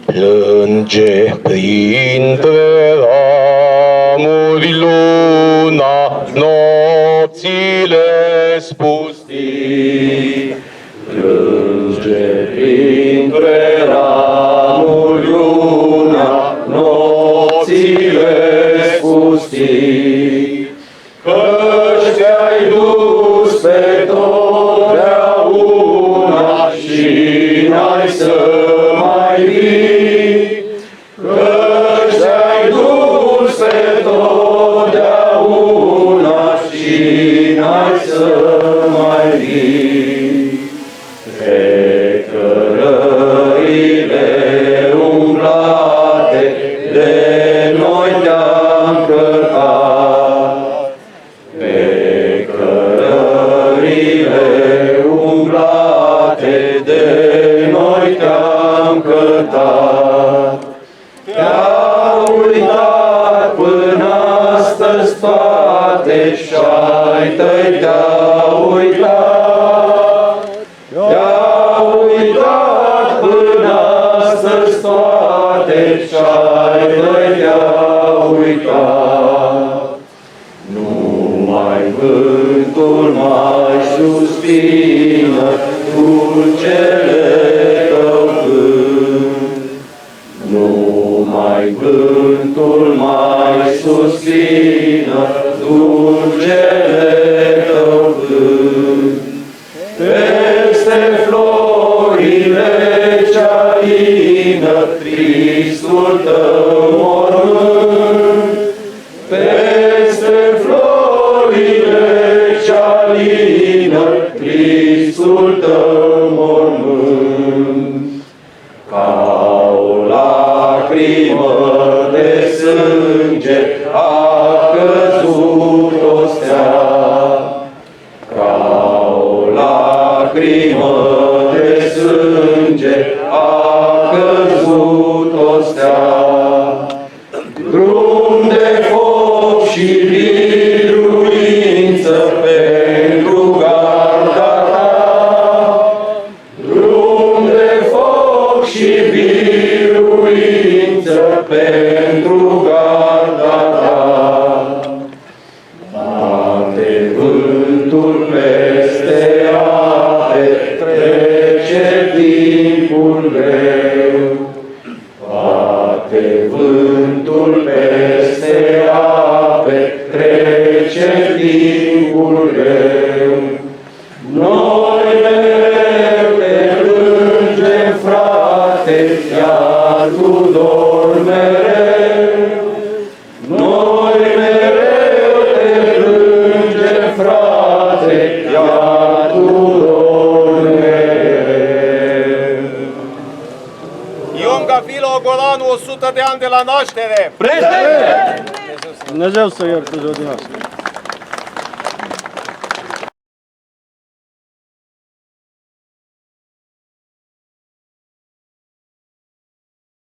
Plânge printre ramuri luna, nopțile spustii. Plânge printre ramuri luna, nopțile spustii. Căci te-ai dus pe totdeauna și n-ai să mai vii. Căci te-ai dus pe totdeauna și n-ai să mai vii. Pe cărările umblate de noi te-am călcat. Pe cărările umblate de noi te-am călcat. Te-a uitat până astăzi toate și-ai tăi te-a uitat. Te-a uitat până astăzi toate și-ai tăi te-a uitat. Numai vântul mai suspină dulcele tău cânt. Numai vântul mai suspină dulcele tău cânt. Peste florile ce-alină tristul tău mormânt. Peste florile ce-alină tristul tău mormânt. Ca o lacrimă de sânge a căzut o stea. Ca o lacrimă de sânge a căzut o stea. Drum de foc și biruință pentru garda ta. Drum de foc și biruință pentru garda ta. Bate vântul peste ape, trece timpul greu. Bate vântul peste ape, trece timpul greu. Noi mereu te plângem, frate, iar tu dormi mereu. Noi mereu te plângem, frate, iar tu dormi mereu. Ion Gavilo Ogoranu, 100 de ani de la naștere! Dumnezeu să ierte de odihnească.